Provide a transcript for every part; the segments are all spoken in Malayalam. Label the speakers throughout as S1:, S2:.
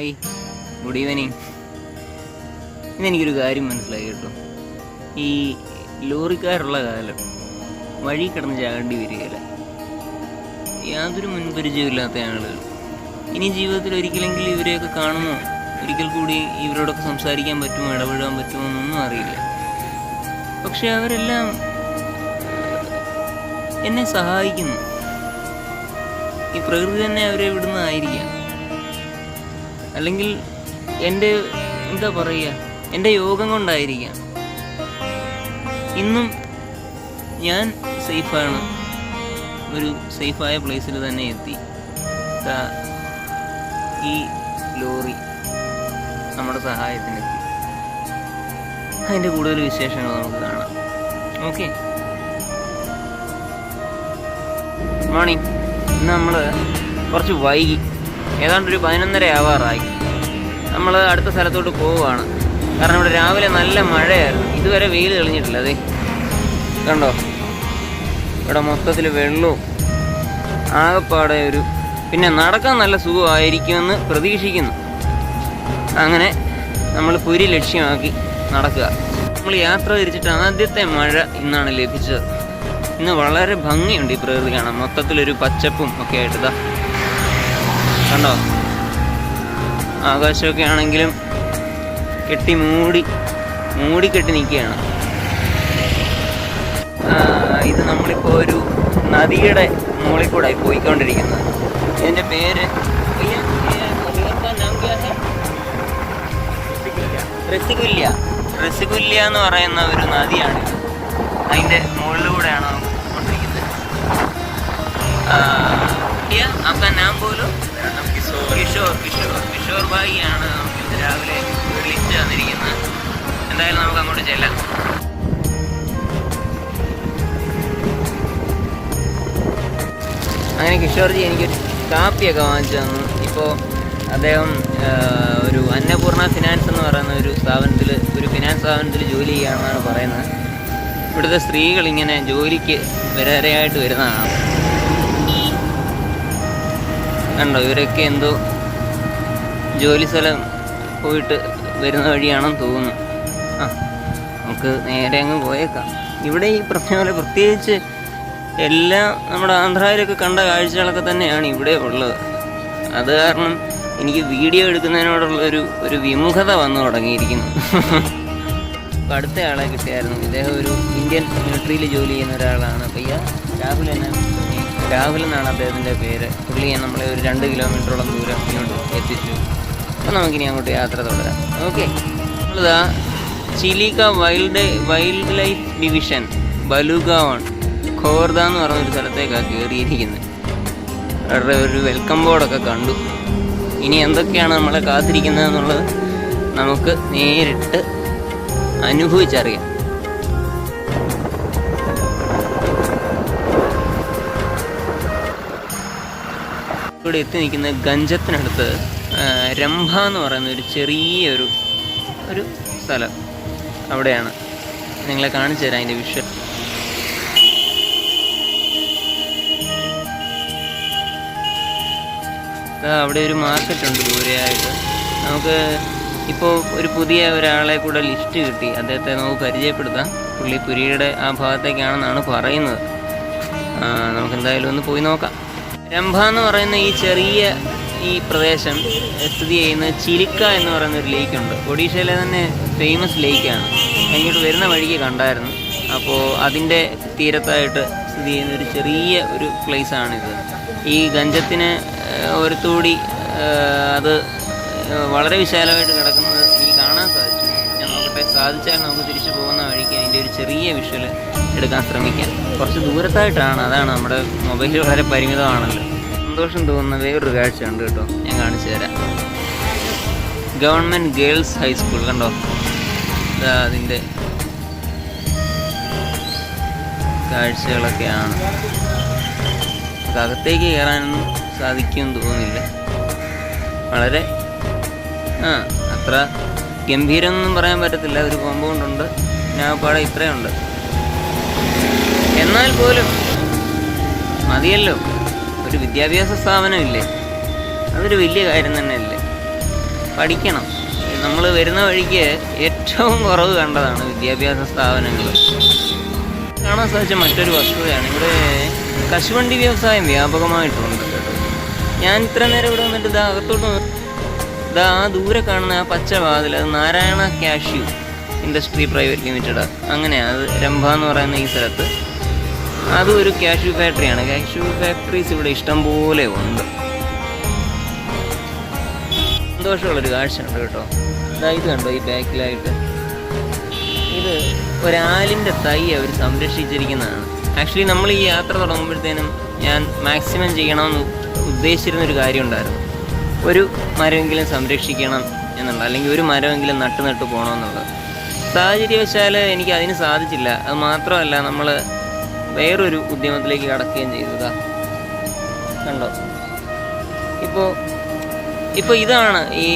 S1: Hi, good evening. ഇന്നെനിക്കൊരു കാര്യം മനസ്സിലായി കേട്ടോ. ഈ ലോറിക്കാരുള്ള കാലം വഴി കിടന്ന് ചാകേണ്ടി വരികയില്ല. യാതൊരു മുൻപരിചയമില്ലാത്ത ആളുകൾ. ഇനി ജീവിതത്തിൽ ഒരിക്കലെങ്കിലും ഇവരെയൊക്കെ കാണുമോ, ഒരിക്കൽ കൂടി ഇവരോടൊക്കെ സംസാരിക്കാൻ പറ്റുമോ, ഇടപെടാൻ പറ്റുമോ എന്നൊന്നും അറിയില്ല. പക്ഷെ അവരെല്ലാം എന്നെ സഹായിക്കുന്നു. ഈ പ്രകൃതി തന്നെ അവരെ വിടുന്നതായിരിക്കാം. അല്ലെങ്കിൽ എൻ്റെ എന്താ പറയുക, എൻ്റെ യോഗം കൊണ്ടായിരിക്കാം ഇന്നും ഞാൻ സേഫാണ്. ഒരു സേഫായ പ്ലേസിൽ തന്നെ എത്തി. ഈ ലോറി നമ്മുടെ സഹായത്തിനെത്തി. അതിൻ്റെ കൂടുതൽ വിശേഷങ്ങൾ നമുക്ക് കാണാം. Okay, morning. ഇന്ന് നമ്മൾ കുറച്ച് വൈകി, ഏതാണ്ടൊരു 11:30 ആവാറായി. നമ്മൾ അടുത്ത സ്ഥലത്തോട്ട് പോവുകയാണ്. കാരണം ഇവിടെ രാവിലെ നല്ല മഴയായിരുന്നു. ഇതുവരെ വെയിൽ തെളിഞ്ഞിട്ടില്ല. അതെ കണ്ടോ, ഇവിടെ മൊത്തത്തിൽ വെള്ളവും ആകെപ്പാടെ പിന്നെ നടക്കാൻ നല്ല സുഖമായിരിക്കുമെന്ന് പ്രതീക്ഷിക്കുന്നു. അങ്ങനെ നമ്മൾ പുരി ലക്ഷ്യമാക്കി നടക്കുക. നമ്മൾ യാത്ര തിരിച്ചിട്ട് ആദ്യത്തെ മഴ ഇന്നാണ് ലഭിച്ചത്. ഇന്ന് വളരെ ഭംഗിയുണ്ട് ഈ പ്രകൃതി കാണാൻ. മൊത്തത്തിലൊരു പച്ചപ്പും ഒക്കെ ആയിട്ട് ഇതാ കണ്ടോ. ആകാശമൊക്കെ ആണെങ്കിലും മൂടിക്കെട്ടി നിൽക്കുകയാണ്. ഇത് നമ്മളിപ്പോൾ ഒരു നദിയുടെ മുകളിൽ കൂടെ പോയിക്കൊണ്ടിരിക്കുന്നത്. ഇതിൻ്റെ പേര് റസിഗുല്യ എന്ന് പറയുന്ന ഒരു നദിയാണ്. അതിൻ്റെ മുകളിലൂടെയാണ് നമുക്ക് പോയിക്കൊണ്ടിരിക്കുന്നത്. आपका नाम बोलो? കിഷോർ ഭായിയാണ് നമുക്ക് രാവിലെ വിളിച്ച് തന്നിരിക്കുന്നത്. എന്തായാലും നമുക്ക് അങ്ങോട്ട് ചെല്ലാം. അങ്ങനെ കിഷോർജി എനിക്കൊരു കാപ്പിയൊക്കെ വാങ്ങിച്ചു തന്നു. ഇപ്പോൾ അദ്ദേഹം ഒരു അന്നപൂർണ ഫിനാൻസ് എന്ന് പറയുന്ന ഒരു ഫിനാൻസ് സ്ഥാപനത്തിൽ ജോലി ചെയ്യുകയാണെന്നാണ് പറയുന്നത്. ഇവിടുത്തെ സ്ത്രീകൾ ഇങ്ങനെ ജോലിക്ക് വരാനായിട്ട് വരുന്നതാണ്. കണ്ടോ, ഇവരൊക്കെ എന്തോ ജോലി സ്ഥലം പോയിട്ട് വരുന്ന വഴിയാണെന്ന് തോന്നുന്നു. നമുക്ക് നേരെ അങ്ങ് പോയേക്കാം. ഇവിടെ ഈ പറഞ്ഞ പോലെ പ്രത്യേകിച്ച് എല്ലാം നമ്മുടെ ആന്ധ്രയിലൊക്കെ കണ്ട കാഴ്ചകളൊക്കെ തന്നെയാണ് ഇവിടെ ഉള്ളത്. അത് കാരണം എനിക്ക് വീഡിയോ എടുക്കുന്നതിനോടുള്ള ഒരു വിമുഖത വന്നു തുടങ്ങിയിരിക്കുന്നു. അടുത്ത ആളെ കിട്ടിയായിരുന്നു. ഇദ്ദേഹം ഒരു ഇന്ത്യൻ മിലിറ്ററിയിൽ ജോലി ചെയ്യുന്ന ഒരാളാണ്. അപ്പോൾ രാഹുൽ എന്നാണ് അദ്ദേഹത്തിൻ്റെ പേര്. പുള്ളിയെ നമ്മളെ ഒരു 2 കിലോമീറ്ററോളം ദൂരം ഇങ്ങോട്ട് എത്തിച്ചു. അപ്പോൾ നമുക്കിനി അങ്ങോട്ട് യാത്ര തുടരാം. ഓക്കെ, നമ്മളിതാ Chilika wild life division ബലുഗാവൺ Khordha എന്ന് പറഞ്ഞൊരു സ്ഥലത്തേക്കാണ് കയറിയിരിക്കുന്നത്. അവരുടെ ഒരു വെൽക്കം ബോർഡൊക്കെ കണ്ടു. ഇനി എന്തൊക്കെയാണ് നമ്മളെ കാത്തിരിക്കുന്നതെന്നുള്ളത് നമുക്ക് നേരിട്ട് അനുഭവിച്ചറിയാം. ഇവിടെ എത്തി നിൽക്കുന്ന ഗഞ്ചത്തിനടുത്ത് രംഭ എന്ന് പറയുന്ന ഒരു ചെറിയൊരു സ്ഥലം അവിടെയാണ്. നിങ്ങളെ കാണിച്ചു തരാം അതിൻ്റെ വിഷ്വൽ. അവിടെ ഒരു മാർക്കറ്റ് ഉണ്ട് ദൂരെയായിട്ട്. നമുക്ക് ഇപ്പോൾ ഒരു പുതിയ ഒരാളെ കൂടെ ലിസ്റ്റ് കിട്ടി. അദ്ദേഹത്തെ നമുക്ക് പരിചയപ്പെടുത്താം. പുള്ളി പുരിയുടെ ആ ഭാഗത്തേക്കാണെന്നാണ് പറയുന്നത്. നമുക്ക് എന്തായാലും ഒന്ന് പോയി നോക്കാം. രംഭ എന്ന് പറയുന്ന ഈ പ്രദേശം സ്ഥിതി ചെയ്യുന്ന ചിലിക്ക എന്ന് പറയുന്ന ഒരു ലേക്കുണ്ട്. ഒഡീഷയിലെ തന്നെ ഫേമസ് ലേക്കാണ്. ഇങ്ങോട്ട് വരുന്ന വഴിക്ക് കണ്ടായിരുന്നു. അപ്പോൾ അതിൻ്റെ തീരത്തായിട്ട് സ്ഥിതി ചെയ്യുന്ന ഒരു ചെറിയ പ്ലേസാണിത്. ഈ ഗഞ്ചത്തിന് ഒരുത്തൂടി അത് വളരെ വിശാലമായിട്ട് കിടക്കുന്നത് ഈ കാണാൻ സാധിച്ചു. ഞാൻ നോക്കട്ടെ, സാധിച്ചാൽ നമുക്ക് തിരിച്ചു പോകുന്ന വഴിക്ക് അതിൻ്റെ ഒരു ചെറിയ വിഷ്വൽ എടുക്കാൻ ശ്രമിക്കാം. കുറച്ച് ദൂരത്തായിട്ടാണ്, അതാണ് നമ്മുടെ മൊബൈൽ വളരെ പരിമിതമാണല്ലോ. സന്തോഷം തോന്നുന്ന വേറൊരു കാഴ്ച ഉണ്ട് കേട്ടോ, ഞാൻ കാണിച്ചു തരാം. ഗവൺമെൻറ് ഗേൾസ് ഹൈസ്കൂൾ കണ്ടോ, ഇതാ അതിൻ്റെ കാഴ്ചകളൊക്കെയാണ്. അകത്തേക്ക് കയറാനൊന്നും സാധിക്കുമെന്ന് തോന്നുന്നില്ല. വളരെ അത്ര ഗംഭീരമൊന്നും പറയാൻ പറ്റത്തില്ല. ഒരു കോമ്പൗണ്ടുണ്ട്, ഞാപ്പാടെ ഇത്രയുണ്ട്. എന്നാൽ പോലും മതിയല്ലോ, ഒരു വിദ്യാഭ്യാസ സ്ഥാപനമില്ലേ, അതൊരു വലിയ കാര്യം തന്നെയല്ലേ. പഠിക്കണം. നമ്മൾ വരുന്ന വഴിക്ക് ഏറ്റവും കുറവ് കണ്ടതാണ് വിദ്യാഭ്യാസ സ്ഥാപനങ്ങൾ. കാണാൻ സാധിച്ച മറ്റൊരു വസ്തുതയാണ് ഇവിടെ കശുവണ്ടി വ്യവസായം വ്യാപകമായിട്ടുണ്ട് കേട്ടോ. ഞാൻ ഇത്ര നേരം ഇവിടെ വന്നിട്ട് ഇതാ അകത്തോട്ട് ഇതാ ആ ദൂരെ കാണുന്ന ആ പച്ച വാതിൽ, അത് Narayana cashew industry private limited, അങ്ങനെയാണ് അത്. രംഭ എന്ന് പറയുന്ന ഈ സ്ഥലത്ത് അതും ഒരു കാഷ്യൂ ഫാക്ടറിയാണ്. കാഷ്യൂ ഫാക്ടറീസ് ഇവിടെ ഇഷ്ടം പോലെ ഉണ്ട്. സന്തോഷമുള്ളൊരു കാഴ്ച ഉണ്ട് കേട്ടോ. ഇത് കണ്ടോ ഈ ബാക്കിലായിട്ട്, ഇത് ഒരാലിൻ്റെ തൈ അവർ സംരക്ഷിച്ചിരിക്കുന്നതാണ്. ആക്ച്വലി നമ്മൾ ഈ യാത്ര തുടങ്ങുമ്പോഴത്തേനും ഞാൻ മാക്സിമം ചെയ്യണമെന്ന് ഉദ്ദേശിച്ചിരുന്നൊരു കാര്യം ഉണ്ടായിരുന്നു. ഒരു മരമെങ്കിലും സംരക്ഷിക്കണം എന്നുള്ള, അല്ലെങ്കിൽ ഒരു മരമെങ്കിലും നട്ട് പോകണമെന്നുള്ളത്. സാഹചര്യവശാൽ എനിക്ക് അതിന് സാധിച്ചില്ല. അത് മാത്രമല്ല, നമ്മൾ വേറൊരു ഉദ്യമത്തിലേക്ക് കടക്കുകയും ചെയ്തതാ. കണ്ടോ ഇപ്പോൾ ഇതാണ്, ഈ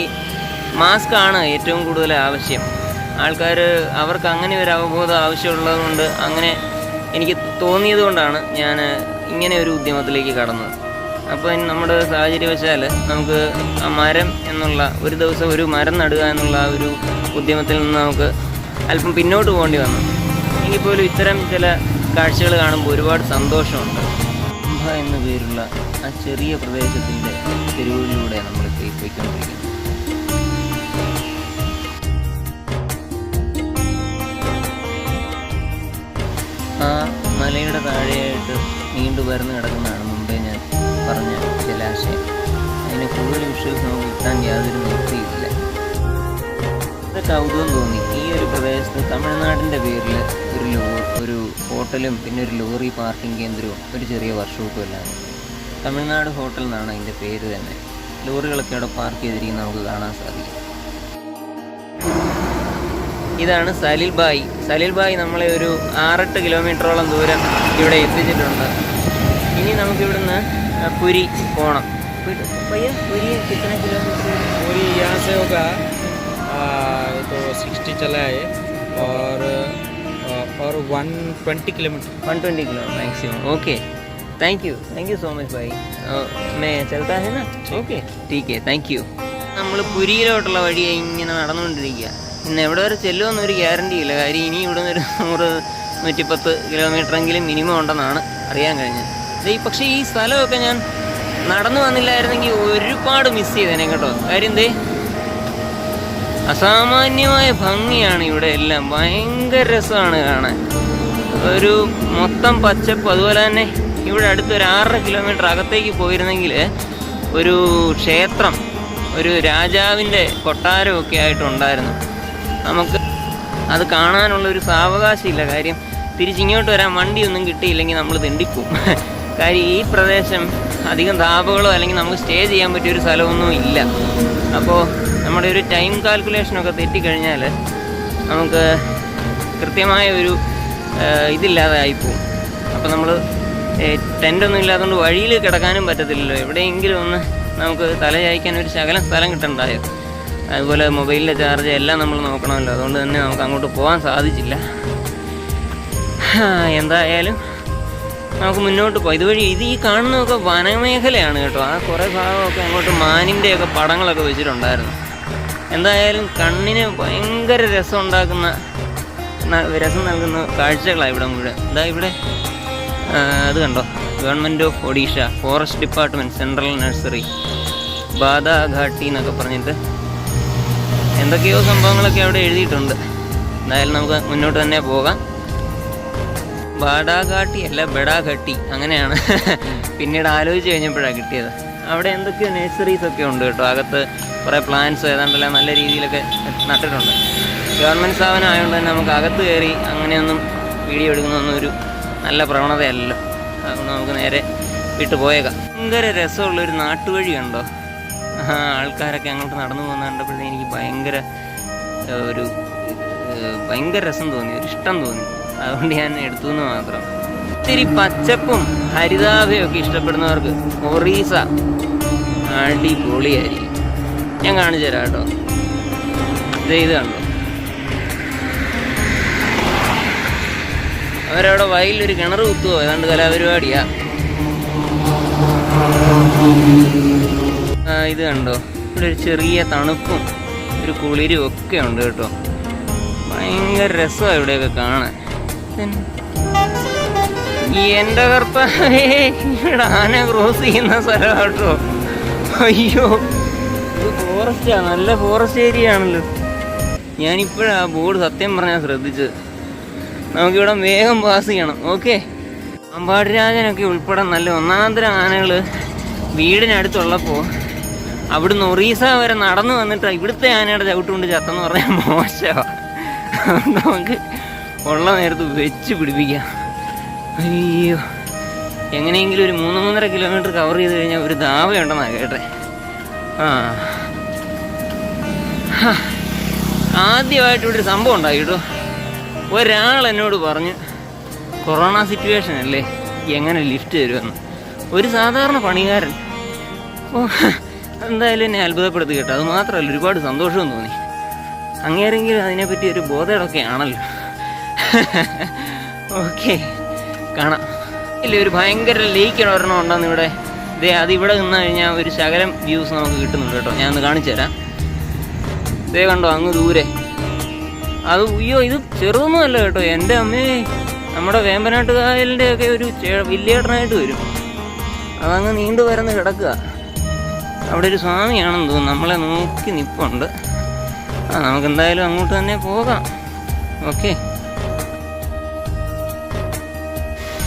S1: മാസ്ക് ആണ് ഏറ്റവും കൂടുതൽ ആവശ്യം. ആൾക്കാർ അവർക്ക് അങ്ങനെ ഒരു അവബോധം ആവശ്യമുള്ളത് കൊണ്ട്, അങ്ങനെ എനിക്ക് തോന്നിയത് കൊണ്ടാണ് ഞാൻ ഇങ്ങനെ ഒരു ഉദ്യമത്തിലേക്ക് കടന്നത്. അപ്പോൾ നമ്മുടെ സാഹചര്യവശാൽ നമുക്ക് ആ മരം എന്നുള്ള, ഒരു ദിവസം ഒരു മരം നടുക എന്നുള്ള ആ ഒരു ഉദ്യമത്തിൽ നിന്ന് നമുക്ക് അല്പം പിന്നോട്ട് പോകേണ്ടി വന്നു. എങ്കിൽ പോലും ഇത്തരം ചില കാഴ്ചകൾ കാണുമ്പോൾ ഒരുപാട് സന്തോഷമുണ്ട്. രംഭ എന്ന പേരുള്ള ആ ചെറിയ പ്രദേശത്തിൻ്റെ തെരുവുകളിലൂടെ നമ്മൾ പോയിക്കൊണ്ടിരിക്കുന്നത്. ആ മലയുടെ താഴെയായിട്ട് നീണ്ടു പരന്ന് കിടക്കുന്നതാണ് മുമ്പേ ഞാൻ പറഞ്ഞ ജലാശയം. അതിന് കൂടുതൽ വിഷ്വൽസ് നമുക്ക് കിട്ടാൻ യാതൊരു നിവൃത്തിയില്ല. അത് കൗതുകം തോന്നി. ഈ ഒരു പ്രദേശത്ത് തമിഴ്നാടിൻ്റെ പേരിൽ ഒരു ഹോട്ടലും പിന്നെ ഒരു ലോറി പാർക്കിംഗ് കേന്ദ്രവും ഒരു ചെറിയ വർക്ക്ഷോപ്പും എല്ലാം. തമിഴ്നാട് ഹോട്ടൽ എന്നാണ് അതിൻ്റെ പേര് തന്നെ. ലോറികളൊക്കെ അവിടെ പാർക്ക് ചെയ്തിരിക്കുന്നത് നമുക്ക് കാണാൻ സാധിക്കും. ഇതാണ് സലിൽ ബായ് നമ്മളെ ഒരു 6-8 കിലോമീറ്ററോളം ദൂരം ഇവിടെ എത്തിച്ചിട്ടുണ്ട്. ഇനി നമുക്കിവിടുന്ന് പുരി പോകണം. पुरी कितने किलोमीटर?
S2: पुरी यहाँ से होगा तो 60 चला है और 120 kilometre
S1: 120 kilometre maximum. Okay, thank you so much भाई. मैं चलता है ना? ओके ठीक है, थैंक यू. നമ്മൾ പുരിയിലോട്ടുള്ള വഴി ഇങ്ങനെ നടന്നുകൊണ്ടിരിക്കുക. ഇന്ന് എവിടെ വരെ ചെല്ലുമെന്നൊരു ഗ്യാരണ്ടി ഇല്ല. കാര്യം ഇനി ഇവിടെ നിന്ന് ഒരു 100-110 കിലോമീറ്ററെങ്കിലും മിനിമം ഉണ്ടെന്നാണ് അറിയാൻ കഴിഞ്ഞത്. പക്ഷേ ഈ സ്ഥലമൊക്കെ ഞാൻ നടന്നു വന്നില്ലായിരുന്നെങ്കിൽ ഒരുപാട് മിസ് ചെയ്തേനെ കേട്ടോ. കാര്യം അസാമാന്യമായ ഭംഗിയാണ് ഇവിടെ എല്ലാം. ഭയങ്കര രസമാണ് കാണാൻ. ഒരു മൊത്തം പച്ചപ്പ്. അതുപോലെ തന്നെ ഇവിടെ അടുത്തൊരു 6.5 കിലോമീറ്റർ അകത്തേക്ക് പോയിരുന്നെങ്കിൽ ഒരു ക്ഷേത്രം, ഒരു രാജാവിൻ്റെ കൊട്ടാരമൊക്കെ ആയിട്ടുണ്ടായിരുന്നു. നമുക്ക് അത് കാണാനുള്ളൊരു സാവകാശമില്ല. കാര്യം തിരിച്ചിങ്ങോട്ട് വരാൻ വണ്ടിയൊന്നും കിട്ടിയില്ലെങ്കിൽ നമ്മൾ തെണ്ടിപ്പോവും. കാര്യം ഈ പ്രദേശം അധികം ധാബകളോ അല്ലെങ്കിൽ നമുക്ക് സ്റ്റേ ചെയ്യാൻ പറ്റിയൊരു സ്ഥലമൊന്നും ഇല്ല. അപ്പോൾ നമ്മുടെ ഒരു ടൈം കാൽക്കുലേഷനൊക്കെ തെറ്റിക്കഴിഞ്ഞാൽ നമുക്ക് കൃത്യമായ ഒരു ഇതില്ലാതെ ആയിപ്പോവും. അപ്പോൾ നമ്മൾ ടെൻ്റൊന്നും ഇല്ലാത്തതുകൊണ്ട് വഴിയിൽ കിടക്കാനും പറ്റത്തില്ലല്ലോ. എവിടെയെങ്കിലും ഒന്ന് നമുക്ക് തല ചായ്ക്കാൻ ഒരു ശകലം സ്ഥലം കിട്ടണ്ടായോ. അതുപോലെ മൊബൈലിലെ ചാർജ് എല്ലാം നമ്മൾ നോക്കണമല്ലോ. അതുകൊണ്ട് തന്നെ നമുക്ക് അങ്ങോട്ട് പോകാൻ സാധിച്ചില്ല. എന്തായാലും നമുക്ക് മുന്നോട്ട് പോയി. ഇതുവഴി ഈ കാണുന്നതൊക്കെ വനമേഖലയാണ് കേട്ടോ. ആ കുറേ ഭാഗമൊക്കെ അങ്ങോട്ട് മാനിൻ്റെയൊക്കെ പടങ്ങളൊക്കെ വെച്ചിട്ടുണ്ടായിരുന്നു. എന്തായാലും കണ്ണിന് ഭയങ്കര രസം നൽകുന്ന കാഴ്ചകളാണ് ഇവിടെ മുഴുവൻ. ഇവിടെ അത് കണ്ടോ, government of Odisha forest department central nursery Badaghati എന്നൊക്കെ പറഞ്ഞിട്ട് എന്തൊക്കെയോ സംഭവങ്ങളൊക്കെ അവിടെ എഴുതിയിട്ടുണ്ട്. എന്തായാലും നമുക്ക് മുന്നോട്ട് തന്നെ പോകാം. ബാഡാഘാട്ടി അല്ല ബഡാഘട്ടി അങ്ങനെയാണ് പിന്നീട് ആലോചിച്ച് കഴിഞ്ഞപ്പോഴാണ് കിട്ടിയത്. അവിടെ എന്തൊക്കെയോ നഴ്സറീസൊക്കെ ഉണ്ട് കേട്ടോ. അകത്ത് കുറേ പ്ലാന്റ്സ് ഏതാണ്ടെല്ലാം നല്ല രീതിയിലൊക്കെ നട്ടിട്ടുണ്ട്. ഗവൺമെൻറ് സ്ഥാപനം ആയതുകൊണ്ട് തന്നെ നമുക്ക് അകത്ത് കയറി അങ്ങനെയൊന്നും വീഡിയോ എടുക്കുന്നൊന്നും ഒരു നല്ല പ്രവണതയല്ലല്ലോ. അതുകൊണ്ട് നമുക്ക് നേരെ വിട്ടു പോയേക്കാം. ഭയങ്കര രസമുള്ളൊരു നാട്ടുവഴി കണ്ടോ. ആൾക്കാരൊക്കെ അങ്ങോട്ട് നടന്നു പോകുന്ന കണ്ടപ്പോഴേ എനിക്ക് ഭയങ്കര രസം തോന്നി, ഒരു ഇഷ്ടം തോന്നി. അതുകൊണ്ട് ഞാൻ എടുത്തു എന്ന് മാത്രം. ഇത്തിരി പച്ചപ്പും ഹരിതാഭയൊക്കെ ഇഷ്ടപ്പെടുന്നവർക്ക് ഒറീസ അടിപൊളിയായിരിക്കും. ഞാൻ കാണിച്ചു തരാം കേട്ടോ. ഇത് കണ്ടോ, അവരവിടെ വയലിലൊരു കിണർ കുത്തുവോ ഏതാണ്ട് കലാപരിപാടിയാ. ഇത് കണ്ടോ, ഇവിടെ ഒരു ചെറിയ തണുപ്പും ഒരു കുളിരും ഒക്കെ ഉണ്ട് കേട്ടോ. ഭയങ്കര രസമാണ് ഇവിടെയൊക്കെ കാണാൻ. എൻ്റെ കർത്താവേ, ഇവിടെ ആന ക്രോസ് ചെയ്യുന്ന സ്ഥലമാണ് കേട്ടോ. അയ്യോ, ഇത് ഫോറസ്റ്റാണ്, നല്ല ഫോറസ്റ്റ് ഏരിയ ആണല്ലോ. ഞാനിപ്പോഴാണ് ആ ബോർഡ് സത്യം പറഞ്ഞാൽ ശ്രദ്ധിച്ചത്. നമുക്കിവിടെ വേഗം പാസ് ചെയ്യണം. ഓക്കെ, അമ്പാടി രാജനൊക്കെ ഉൾപ്പെടെ നല്ല ഒന്നാന്തരം ആനകൾ വീടിനടുത്തുള്ളപ്പോൾ അവിടുന്ന് ഒറീസ വരെ നടന്നു വന്നിട്ട് ഇവിടുത്തെ ആനയുടെ ചവിട്ടുകൊണ്ട് ചത്തെന്ന് പറഞ്ഞാൽ മോശമാണ്. അതുകൊണ്ട് നമുക്ക് ഉള്ള നേരത്ത് വെച്ച് പിടിപ്പിക്കാം. അയ്യോ, എങ്ങനെയെങ്കിലും ഒരു 3-3.5 കിലോമീറ്റർ കവർ ചെയ്ത് കഴിഞ്ഞാൽ ഒരു ധാവയുണ്ടെന്നാണ് കേട്ടെ. ആദ്യമായിട്ട് ഇവിടെ ഒരു സംഭവം ഉണ്ടായി കേട്ടോ. ഒരാൾ എന്നോട് പറഞ്ഞു, കൊറോണ സിറ്റുവേഷൻ അല്ലേ, എങ്ങനെ ലിഫ്റ്റ് തരുമെന്ന്. ഒരു സാധാരണ പണിക്കാരൻ. എന്തായാലും എന്നെ അത്ഭുതപ്പെടുത്തി കേട്ടോ. അത് മാത്രമല്ല, ഒരുപാട് സന്തോഷവും തോന്നി. അങ്ങേരെങ്കിലും അതിനെപ്പറ്റി ഒരു ബോധമൊക്കെ ആണല്ലോ. ഓക്കെ, കാണാം. ഇല്ല, ഒരു ഭയങ്കര ലേക്ക് ഒരെണ്ണം ഉണ്ടെന്ന് ഇവിടെ. അതിവിടെ നിന്ന് കഴിഞ്ഞാൽ ഒരു ശകലം വ്യൂസ് നമുക്ക് കിട്ടുന്നുണ്ട് കേട്ടോ. ഞാനൊന്ന് കാണിച്ചു തരാം. ഇതേ കണ്ടോ അങ്ങ് ദൂരെ. അത് അയ്യോ, ഇത് ചെറുതൊന്നുമല്ല കേട്ടോ. എൻ്റെ അമ്മേ, നമ്മുടെ വേമ്പനാട്ട് കായലിൻ്റെ ഒക്കെ ഒരു വലിയേട്ടനായിട്ട് വരും. അതങ്ങ് നീണ്ടു പരന്ന് കിടക്കുക. അവിടെ ഒരു സ്വാമിയാണെന്ന് തോന്നുന്നു, നമ്മളെ നോക്കി നിൽപ്പുണ്ട്. നമുക്കെന്തായാലും അങ്ങോട്ട് തന്നെ പോകാം. ഓക്കെ,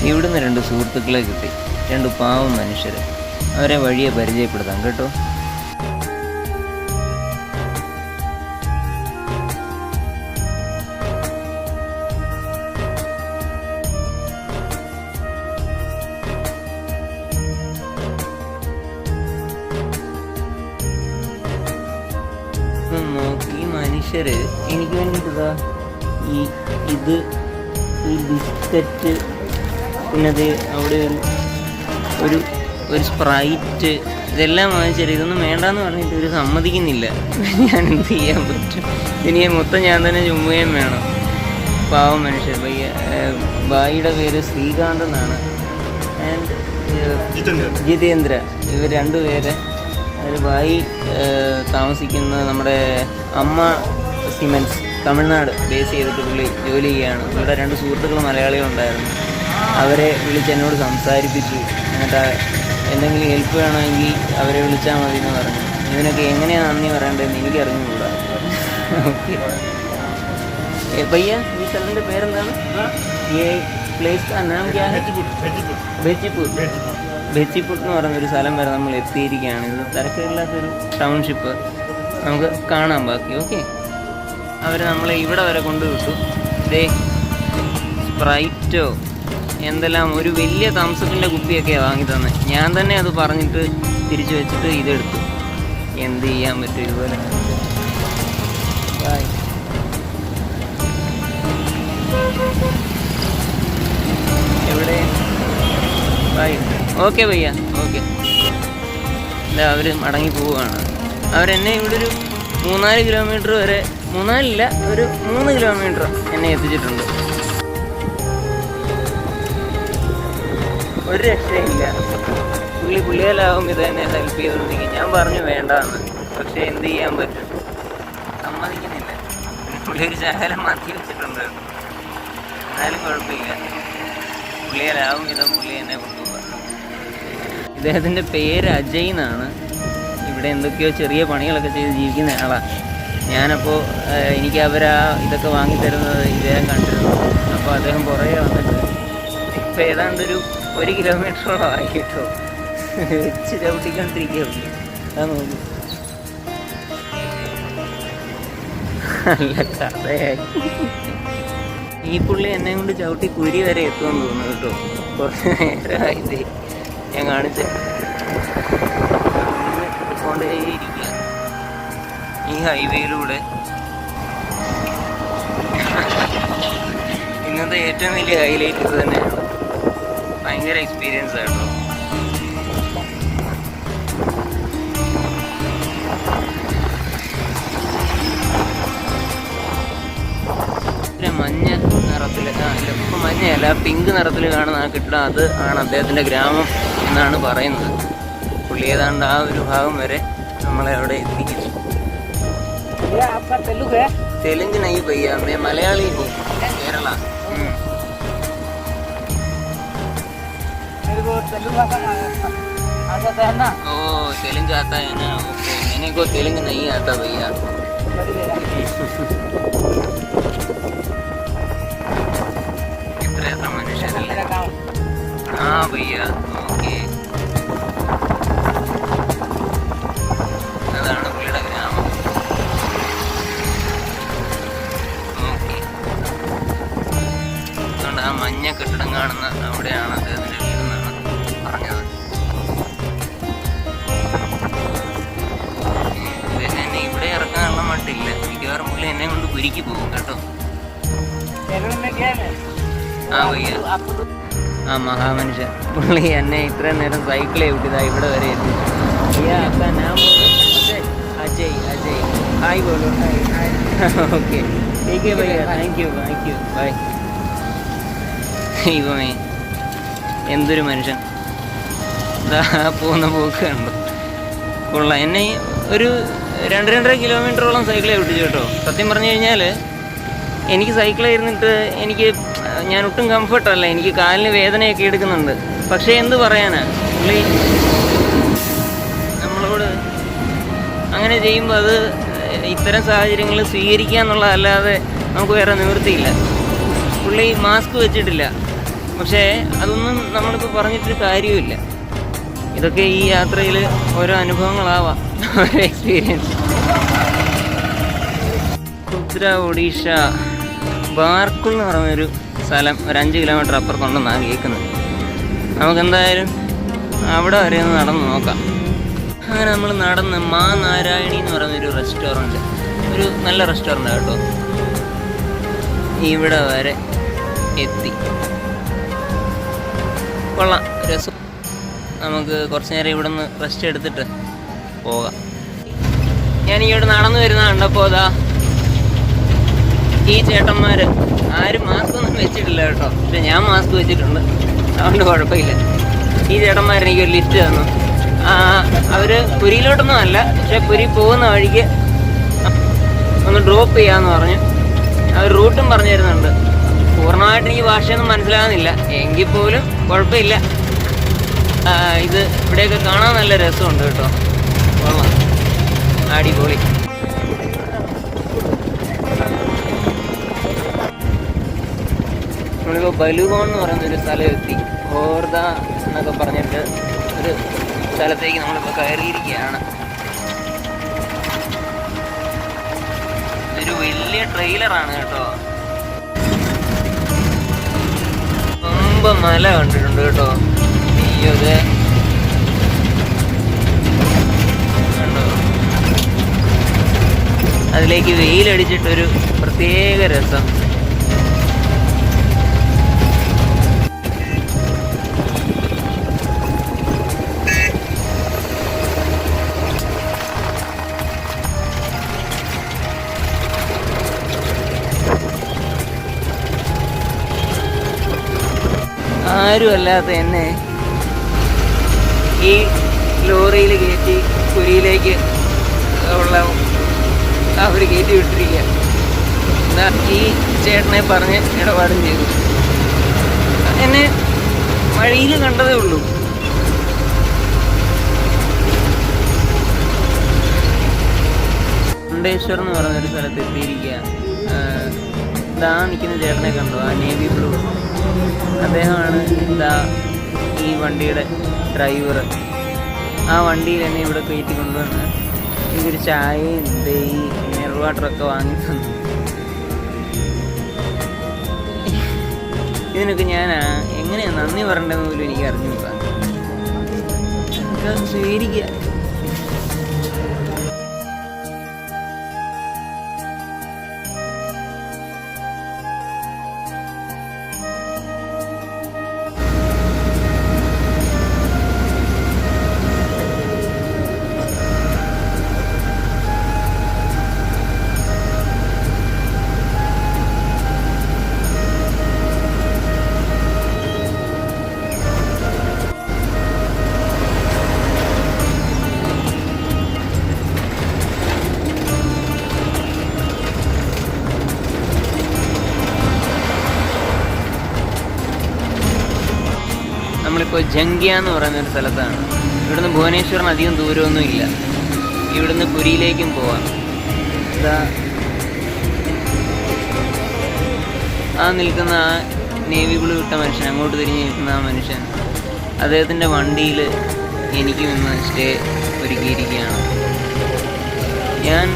S1: ഇവിടുന്ന് 2 സുഹൃത്തുക്കളെ കിട്ടി, 2 പാവം മനുഷ്യർ. അവരെ വഴിയെ പരിചയപ്പെടുത്താം കേട്ടോ. ഈ മനുഷ്യര് എനിക്ക് വേണ്ടിയിട്ടാ ഈ ബിസ്ക്കറ്റ്, പിന്നെ അവിടെ ഒരു സ്പ്രൈറ്റ്, ഇതെല്ലാം വാങ്ങിച്ചാൽ ഇതൊന്നും വേണ്ടാന്ന് പറഞ്ഞിട്ട് ഇവർ സമ്മതിക്കുന്നില്ല. ഞാൻ എന്ത് ചെയ്യാൻ പറ്റും? ഇനി മൊത്തം ഞാൻ തന്നെ ചുമ്മുകയും വേണം. പാവം മനുഷ്യർ. ബായിയുടെ പേര് ശ്രീകാന്ത് എന്നാണ്, ആൻഡ് ജിതേന്ദ്ര. ഇവർ 2 പേര്. അതിൽ ബായി താമസിക്കുന്ന നമ്മുടെ അമ്മ സിമെൻറ്റ്സ്, തമിഴ്നാട് ബേസ് ചെയ്തിട്ട് പുള്ളി ജോലി ചെയ്യുകയാണ്. ഇവിടെ 2 സുഹൃത്തുക്കൾ മലയാളികളുണ്ടായിരുന്നു. അവരെ വിളിച്ച് എന്നോട് സംസാരിപ്പിച്ചു. എന്നിട്ട് എന്തെങ്കിലും ഹെൽപ്പ് വേണമെങ്കിൽ അവരെ വിളിച്ചാൽ മതി എന്ന് പറഞ്ഞു. ഇതിനൊക്കെ എങ്ങനെയാണ് നന്ദി പറയേണ്ടതെന്ന് എനിക്ക് അറിഞ്ഞുകൂടാ. ഓക്കെ ഭയ്യ, ഈ സ്ഥലത്തിൻ്റെ പേരെന്താണ്? ഈ പ്ലേസ് का नाम क्या है? ബെച്ചിപ്പൂർ എന്ന് പറയുന്നൊരു സ്ഥലം വരെ നമ്മൾ എത്തിയിരിക്കുകയാണ്. ഇത് തിരക്കില്ലാത്തൊരു ടൗൺഷിപ്പ്. നമുക്ക് കാണാം ബാക്കി. ഓക്കെ, അവർ നമ്മളെ ഇവിടെ വരെ കൊണ്ടുവിട്ടു. ഇതേ സ്പ്രൈറ്റോ എന്തെല്ലാം ഒരു വലിയ തംസപ്പിൻ്റെ കുപ്പിയൊക്കെയാണ് വാങ്ങി തന്നെ. ഞാൻ തന്നെ അത് പറഞ്ഞിട്ട് തിരിച്ചു വെച്ചിട്ട് ഇതെടുത്തു. എന്ത് ചെയ്യാൻ പറ്റും ഇതുപോലെ. ബായ്. എവിടെ? ബായ്. ഓക്കെ ഭയ്യ, ഓക്കെ. ഇല്ല, അവർ മടങ്ങി പോവുകയാണ്. അവരെന്നെ ഇവിടെ ഒരു 3-4 കിലോമീറ്റർ വരെ, 3-4 ഒരു 3 കിലോമീറ്റർ എന്നെ എത്തിച്ചിട്ടുണ്ട്. ഒരു രക്ഷയില്ല. പുള്ളിയെല്ലാവും ഇത് തന്നെ ഹെൽപ്പ് ചെയ്തുകൊണ്ടിരിക്കും. ഞാൻ പറഞ്ഞു വേണ്ടാന്ന്, പക്ഷെ എന്ത് ചെയ്യാൻ പറ്റും, സമ്മതിക്കുന്നില്ല. പുള്ളി ഒരു ശകലം മാറ്റി വെച്ചിട്ടുണ്ട്. എന്നാലും കുഴപ്പമില്ല, പുള്ളിയെല്ലാവും ഇതും പുള്ളി എന്നെ കൊണ്ടുപോകാം. ഇദ്ദേഹത്തിൻ്റെ പേര് അജയ് എന്നാണ്. ഇവിടെ എന്തൊക്കെയോ ചെറിയ പണികളൊക്കെ ചെയ്ത് ജീവിക്കുന്ന ആളാണ്. ഞാനപ്പോൾ എനിക്ക് ഇതൊക്കെ വാങ്ങിത്തരുന്നത് ഇദ്ദേഹം കണ്ടിരുന്നു. അപ്പോൾ അദ്ദേഹം പുറകെ വന്നിട്ട് ഇപ്പോൾ ഏതാണ്ടൊരു 1 കിലോമീറ്ററോളം ആയി കേട്ടോ. വെച്ച് ചവിട്ടിക്കൊണ്ടിരിക്കുകയുള്ളൂ. അത് നോക്കി, നല്ല കഥയായി. ഈ പുള്ളി എന്നെ കൊണ്ട് ചവിട്ടി കുരി വരെ എത്തുമെന്ന് തോന്നുന്നു കേട്ടോ. കുറച്ച് നേരമായിട്ട് ഞാൻ കാണിച്ച് കൊണ്ടേയിരിക്കുക ഈ ഹൈവേയിലൂടെ. ഇന്നത്തെ ഏറ്റവും വലിയ ഹൈലൈറ്റ് ഇത് തന്നെയാണ്. ഭയങ്കര എക്സ്പീരിയൻസ് ആട്ടോ. മഞ്ഞ നിറത്തിൽ, ഇപ്പം മഞ്ഞയല്ല, പിങ്ക് നിറത്തിൽ കാണുന്ന ആ കെട്ടിടം, അത് ആണ് അദ്ദേഹത്തിൻ്റെ ഗ്രാമം എന്നാണ് പറയുന്നത്. പുള്ളി ഏതാണ്ട് ആ ഒരു ഭാഗം വരെ നമ്മളെ അവിടെ എത്തിക്കും.
S2: ये आपका तेलुगु है?
S1: तेलुगु नहीं भैया, मैं मलयाली हूँ, केरला.
S2: मेरे को तेलुगु आता है ना.
S1: ओ तेलुगु आता है ना, ओके. मैंने को तेलुगु नहीं आता भैया. ഇത്ര മനുഷ്യരല്ലേ? ആ ഭയ്യ, ഓക്കെ. അതാണ് പുള്ളിയുടെ ഗ്രാമം. ഓക്കെ. അതുകൊണ്ട് ആ മഞ്ഞ കെട്ടിടം കാണുന്ന അവിടെയാണ് അദ്ദേഹത്തിൻ്റെ വീടെന്നാണ് പറഞ്ഞത്. പക്ഷേ എന്നെ ഇവിടെ ഇറക്കാനുള്ള മട്ടില്ല. മിക്കവാറും പുള്ളി എന്നെ കൊണ്ട് കുരുക്കി പോകും കേട്ടോ. ആ ഭയ്യ, ആ മഹാമനുഷ്യൻ പുള്ളി എന്നെ ഇത്രയും നേരം സൈക്കിളെ വിട്ടതാ ഇവിടെ വരെ എത്തി. भैया आपका नाम बोलो. अजय. अजय, हाय बोलो. हाय. ओके, ठीक है भैया, താങ്ക് യു ബൈ. ദൈവമേ, എന്തൊരു മനുഷ്യൻ. ഇതാ പോകുന്ന പോക്ക് കണ്ടു. കൊള്ളാം. എന്നെ ഒരു 2-2.5 കിലോമീറ്ററോളം സൈക്കിളെ വിട്ടിച്ചു കേട്ടോ. സത്യം പറഞ്ഞു കഴിഞ്ഞാൽ എനിക്ക് സൈക്കിളായിരുന്നിട്ട് ഞാൻ ഒട്ടും കംഫർട്ടല്ല. എനിക്ക് കാലിന് വേദനയൊക്കെ എടുക്കുന്നുണ്ട്. പക്ഷേ എന്ത് പറയാനാ, പുള്ളി നമ്മളോട് അങ്ങനെ ചെയ്യുമ്പോൾ അത് ഇത്തരം സാഹചര്യങ്ങൾ സ്വീകരിക്കുക എന്നുള്ളതല്ലാതെ നമുക്ക് വേറെ നിവൃത്തിയില്ല. പുള്ളി മാസ്ക് വെച്ചിട്ടില്ല. പക്ഷേ അതൊന്നും നമ്മളിപ്പോൾ പറഞ്ഞിട്ടൊരു കാര്യവുമില്ല. ഇതൊക്കെ ഈ യാത്രയിൽ ഓരോ അനുഭവങ്ങളാവാം, ഓരോ എക്സ്പീരിയൻസ്. ഖുദ്ര, ഒഡീഷ, ബാർക്കുൾ എന്ന് പറഞ്ഞൊരു സ്ഥലം ഒരു 5 കിലോമീറ്റർ അപ്പുറത്തുണ്ടെന്നാണ് കേൾക്കുന്നത്. നമുക്കെന്തായാലും അവിടെ വരെ ഒന്ന് നടന്ന് നോക്കാം. അങ്ങനെ നമ്മൾ നടന്ന് മാ നാരായണി എന്ന് പറയുന്നൊരു റെസ്റ്റോറൻറ്റ്, ഒരു നല്ല റെസ്റ്റോറൻറ്റ് കേട്ടോ, ഇവിടെ വരെ എത്തി. കൊള്ളാം, രസം. നമുക്ക് കുറച്ച് നേരം ഇവിടെ നിന്ന് റെസ്റ്റ് എടുത്തിട്ട് പോകാം. ഞാനിവിടെ നടന്നു വരുന്ന കണ്ടപ്പോൾ അതാ ഈ ചേട്ടന്മാർ ആരും മാസ്ക് ഒന്നും വെച്ചിട്ടില്ല കേട്ടോ. പക്ഷെ ഞാൻ മാസ്ക് വെച്ചിട്ടുണ്ട്, അതുകൊണ്ട് കുഴപ്പമില്ല. ഈ ചേട്ടന്മാരെനിക്കൊരു ലിഫ്റ്റ് തന്നു. അവർ പുരിയിലോട്ടൊന്നും അല്ല, പക്ഷെ പുരി പോകുന്ന വഴിക്ക് ഒന്ന് ഡ്രോപ്പ് ചെയ്യാമെന്ന് പറഞ്ഞു. അവർ റൂട്ടും പറഞ്ഞു തരുന്നുണ്ട്. പൂർണ്ണമായിട്ട് എനിക്ക് ഭാഷയൊന്നും മനസ്സിലാകുന്നില്ല, എങ്കിൽ പോലും കുഴപ്പമില്ല. ഇത് ഇവിടെയൊക്കെ കാണാൻ നല്ല രസമുണ്ട് കേട്ടോ. കൊള്ളാം, അടിപൊളി. നമ്മളിപ്പോൾ ബലുഗോൺ എന്ന് പറയുന്നൊരു സ്ഥലം എത്തി. ഓർദ എന്നൊക്കെ പറഞ്ഞിട്ട് ഒരു സ്ഥലത്തേക്ക് നമ്മളിപ്പോൾ കയറിയിരിക്കുകയാണ്. ഇതൊരു വലിയ ട്രെയിലറാണ് കേട്ടോ. ரொம்ப മല കണ്ടിട്ടുണ്ട് കേട്ടോ. അയ്യോ, ഇത് കണ്ടോ, അതിലേക്ക് വെയിലടിച്ചിട്ടൊരു പ്രത്യേക രസം. ആരും അല്ലാത്ത എന്നെ ഈ ലോറിയിൽ കയറ്റി പുരിയിലേക്ക് ഉള്ള അവർ കയറ്റി വിട്ടിരിക്കുക. എന്നാ ഈ ചേട്ടനെ പറഞ്ഞ് ഇടപാടും ചെയ്തു. എന്നെ വഴിയിൽ കണ്ടതേ ഉള്ളൂ. മുണ്ടേശ്വർ എന്ന് പറഞ്ഞൊരു സ്ഥലത്ത് എത്തിയിരിക്കുക. ഇതാ നിൽക്കുന്ന ചേട്ടനെ കണ്ടോ, ആ നേവി ബ്ലൂ, അദ്ദേഹമാണ് ഇതാ ഈ വണ്ടിയുടെ ഡ്രൈവർ. ആ വണ്ടിയിൽ എന്നെ ഇവിടെ കയറ്റി കൊണ്ടുവന്ന് എനിക്കൊരു ചായയും ഈ മിനറൽ വാട്ടറൊക്കെ വാങ്ങി തന്നു. ഇതിനൊക്കെ ഞാൻ എങ്ങനെയാണ് നന്ദി പറയേണ്ടതെന്ന് പോലും എനിക്ക് അറിഞ്ഞില്ല. സ്വീകരിക്കുക. നമ്മളിപ്പോൾ ജംഗ്യ എന്ന് പറയുന്ന ഒരു സ്ഥലത്താണ്. ഇവിടുന്ന് ഭുവനേശ്വറിന് അധികം ദൂരമൊന്നും ഇല്ല. ഇവിടുന്ന് പുരിയിലേക്കും പോവാം. ഇതാ ആ നിൽക്കുന്ന ആ നേവി ബ്ലൂ ഇട്ട മനുഷ്യൻ, അങ്ങോട്ട് തിരിഞ്ഞ് നിൽക്കുന്ന ആ മനുഷ്യൻ, അദ്ദേഹത്തിൻ്റെ വണ്ടിയിൽ എനിക്കും ഇന്ന് സ്റ്റേ ഒരുക്കിയിരിക്കുകയാണ്. ഞാൻ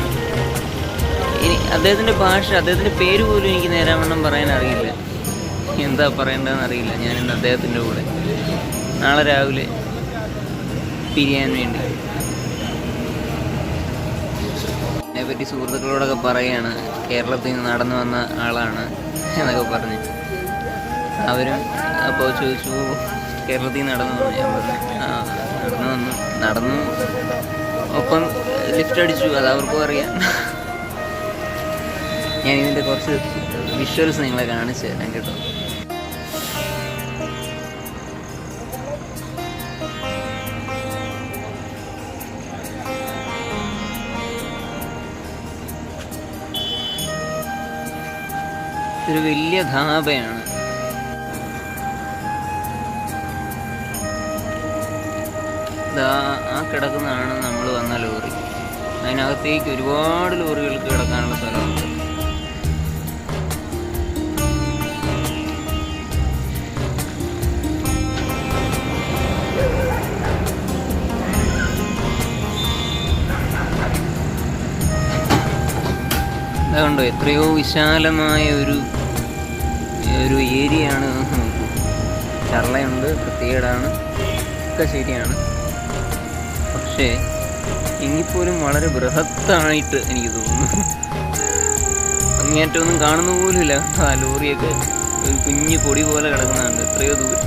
S1: അദ്ദേഹത്തിൻ്റെ ഭാഷ, അദ്ദേഹത്തിൻ്റെ പേര് പോലും എനിക്ക് നേരാവണ്ണം പറയാൻ അറിയില്ല. എന്താ പറയേണ്ടതെന്ന് അറിയില്ല. ഞാനിന്ന് അദ്ദേഹത്തിൻ്റെ കൂടെ നാളെ രാവിലെ പിരിയാൻ വേണ്ടി. അതിനെപ്പറ്റി സുഹൃത്തുക്കളോടൊക്കെ പറയുകയാണ്, കേരളത്തിൽ നിന്ന് നടന്നു വന്ന ആളാണ് എന്നൊക്കെ പറഞ്ഞ്. അവരും അപ്പോൾ ചോദിച്ചു, കേരളത്തിൽ നിന്ന് നടന്നു വന്നു? ഞാൻ പറഞ്ഞു നടന്നു ഒപ്പം ലിഫ്റ്റ് അടിച്ചു. അത് അവർക്കും അറിയാം. ഞാൻ ഇതിൻ്റെ കുറച്ച് വിഷ്വൽസ് നിങ്ങളെ കാണിച്ചു തരാം കേട്ടോ. ഇതൊരു വലിയ ധാബയാണ്. ആ കിടക്കുന്നതാണ് നമ്മൾ വന്ന ലോറി. അതിനകത്തേക്ക് ഒരുപാട് ലോറികൾക്ക് കിടക്കാനുള്ള സ്ഥലമുണ്ട്. അതുകൊണ്ടോ എത്രയോ വിശാലമായ ഒരു ഏരിയയാണ്. ചള്ളയുണ്ട്, വൃത്തികേടാണ്, ഒക്കെ ശരിയാണ്. പക്ഷേ എങ്കിൽപ്പോലും വളരെ ബൃഹത്തായിട്ട് എനിക്ക് തോന്നുന്നു. അങ്ങേറ്റമൊന്നും കാണുന്ന പോലുമില്ല. ആ ലോറിയൊക്കെ ഒരു കുഞ്ഞു പൊടി പോലെ കിടക്കുന്നുണ്ട് എത്രയോ ദൂരം.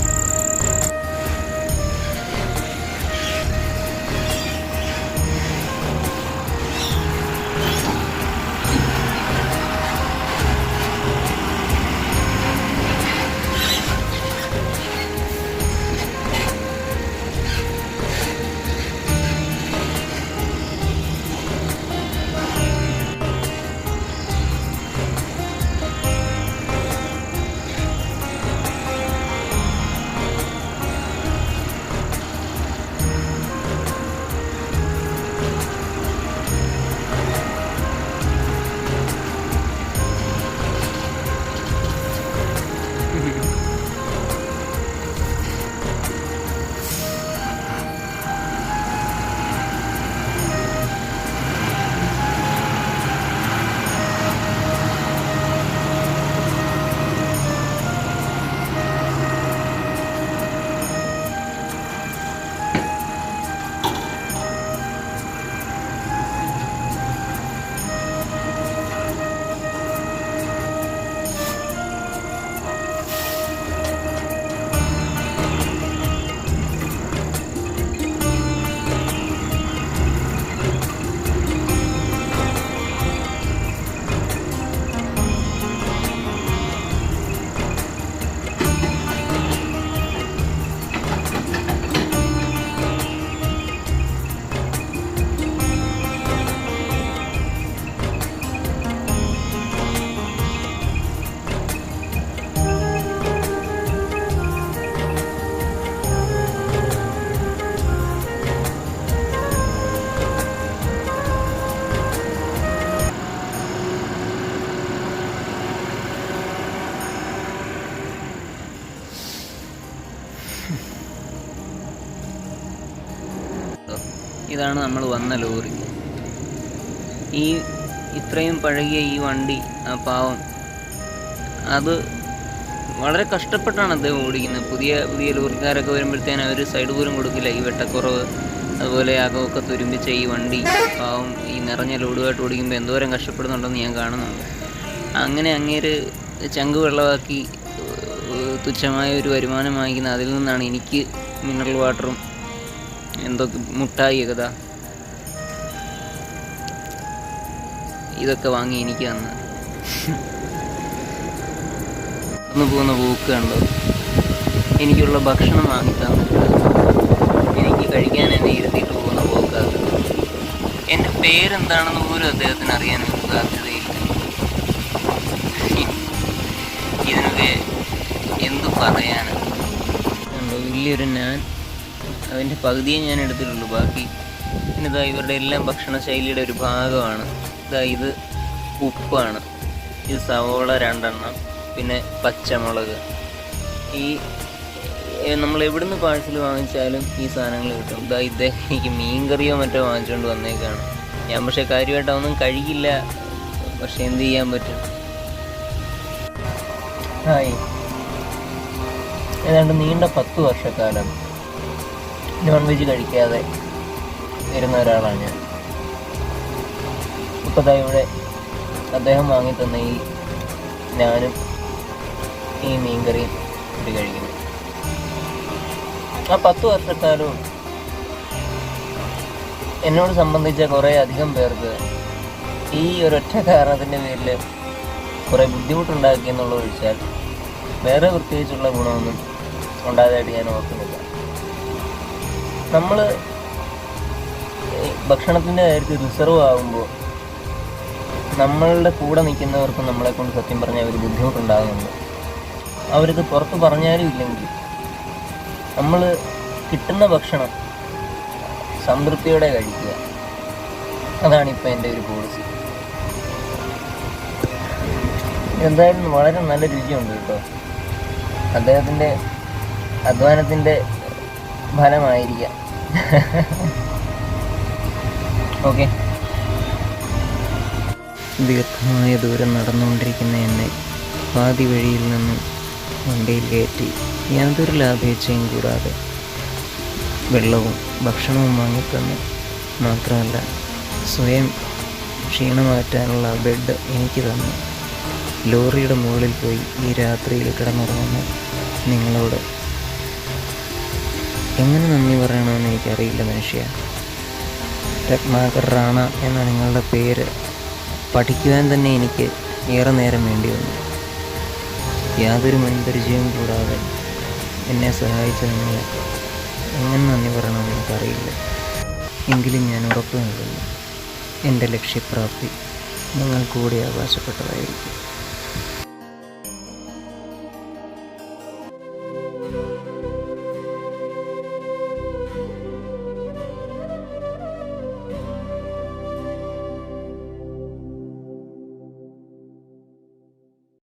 S1: ഇതാണ് നമ്മൾ വന്ന ലോറി. ഇത്രയും പഴകിയ ഈ വണ്ടി, ആ പാവം, അത് വളരെ കഷ്ടപ്പെട്ടാണ് അദ്ദേഹം ഓടിക്കുന്നത്. പുതിയ ലോറിക്കാരൊക്കെ വരുമ്പോഴത്തേനും അവർ സൈഡ് പോലും കൊടുക്കില്ല. ഈ വെട്ടക്കുറവ് അതുപോലെ അകമൊക്കെ തുരുമ്പിച്ച ഈ വണ്ടി പാവം ഈ നിറഞ്ഞ ലോഡുമായിട്ട് ഓടിക്കുമ്പോൾ എന്തോരം കഷ്ടപ്പെടുന്നുണ്ടെന്ന് ഞാൻ കാണുന്നുണ്ട്. അങ്ങനെ അങ്ങേര് ചങ്ക് വെള്ളമാക്കി തുച്ഛമായ ഒരു വരുമാനം വാങ്ങിക്കുന്ന അതിൽ നിന്നാണ് എനിക്ക് മിനറൽ വാട്ടറും എന്തൊക്കെ മുട്ടായി കഥ ഇതൊക്കെ വാങ്ങി എനിക്ക് തന്ന് പോകുന്ന പോക്ക് കണ്ടോ. എനിക്കുള്ള ഭക്ഷണം വാങ്ങി തന്നിട്ട് എനിക്ക് കഴിക്കാൻ എന്നെ ഇരുത്തിയിട്ട് പോകുന്ന പോക്കാണ്. എൻ്റെ പേരെന്താണെന്ന് പോലും അദ്ദേഹത്തിന് അറിയാൻ സാധ്യതയില്ല. ഇതിനൊക്കെ എന്തു പറയാനാണ്. വലിയൊരു നാൻ, അതിൻ്റെ പകുതിയെ ഞാൻ എടുത്തിട്ടുള്ളൂ. ബാക്കി പിന്നെ ഇതാ ഇവരുടെ എല്ലാം ഭക്ഷണ ശൈലിയുടെ ഒരു ഭാഗമാണ്. ഇത് ഉപ്പാണ്, ഇത് സവോള 2 എണ്ണം, പിന്നെ പച്ചമുളക്. ഈ നമ്മൾ എവിടുന്ന് പാഴ്സൽ വാങ്ങിച്ചാലും ഈ സാധനങ്ങൾ കിട്ടും. ഇദ്ദേഹം എനിക്ക് മീൻകറിയോ മറ്റോ വാങ്ങിച്ചുകൊണ്ട് വന്നേക്കാണ്. ഞാൻ പക്ഷേ കാര്യമായിട്ടൊന്നും കഴിക്കില്ല, പക്ഷെ എന്ത് ചെയ്യാൻ പറ്റും. ഏതാണ്ട് നീണ്ട 10 വർഷക്കാലം നോൺ വെജ് കഴിക്കാതെ വരുന്ന ഒരാളാണ് ഞാൻ. ഇപ്പോൾ ഇവിടെ അദ്ദേഹം വാങ്ങി തന്ന ഈ ഞാനും ഈ മീൻകറിയും ഇത് കഴിക്കുന്നു. ആ 10 വർഷക്കാലവും എന്നോട് സംബന്ധിച്ച കുറേ അധികം പേർക്ക് ഈ ഒരൊറ്റ കാരണത്തിൻ്റെ പേരിൽ കുറേ ബുദ്ധിമുട്ടുണ്ടാക്കി എന്നുള്ളത് ഒഴിച്ചാൽ വേറെ പ്രത്യേകിച്ചുള്ള ഗുണമൊന്നും ഉണ്ടായതായിട്ട് ഞാൻ ഓർക്കുന്നില്ല. നമ്മൾ ഭക്ഷണത്തിൻ്റെ കാര്യത്തിൽ റിസർവ് ആകുമ്പോൾ നമ്മളുടെ കൂടെ നിൽക്കുന്നവർക്കും നമ്മളെക്കൊണ്ട് സത്യം പറഞ്ഞാൽ ഒരു ബുദ്ധിമുട്ടുണ്ടാകുന്നുണ്ട്. അവരത് പുറത്ത് പറഞ്ഞാലും ഇല്ലെങ്കിൽ നമ്മൾ കിട്ടുന്ന ഭക്ഷണം സംതൃപ്തിയോടെ കഴിക്കുക. അതാണിപ്പോൾ എൻ്റെ ഒരു പോളിസി. എന്തായാലും വളരെ നല്ല രുചിയുണ്ട് കേട്ടോ. അദ്ദേഹത്തിൻ്റെ അധ്വാനത്തിൻ്റെ ഫലമായിരിക്കാം. ഓക്കെ. ദീർഘമായ ദൂരം നടന്നുകൊണ്ടിരിക്കുന്ന എന്നെ പാതി വഴിയിൽ നിന്നും വണ്ടിയിൽ കയറ്റി യാതൊരു ലാഭേച്ഛയും കൂടാതെ വെള്ളവും ഭക്ഷണവും വാങ്ങിത്തന്ന്, മാത്രമല്ല സ്വയം ക്ഷീണമാറ്റാനുള്ള ബെഡ് എനിക്ക് തന്നു. ലോറിയുടെ മുകളിൽ പോയി ഈ രാത്രിയിൽ കിടന്നുറങ്ങുന്ന നിങ്ങളോട് എങ്ങനെ നന്ദി പറയണമെന്ന് എനിക്കറിയില്ല മനുഷ്യ. രത്നാകർ റാണ എന്ന നിങ്ങളുടെ പേര് പഠിക്കുവാൻ തന്നെ എനിക്ക് ഏറെ നേരം വേണ്ടി വന്നു. യാതൊരു മുൻപരിചയവും കൂടാതെ എന്നെ സഹായിച്ച നിങ്ങളെ എങ്ങനെ നന്ദി പറയണമെന്ന് എനിക്കറിയില്ല. എങ്കിലും ഞാൻ ഉറപ്പ് നൽകുന്നു, എൻ്റെ ലക്ഷ്യപ്രാപ്തി നിങ്ങൾ കൂടി അവകാശപ്പെട്ടതായിരിക്കും.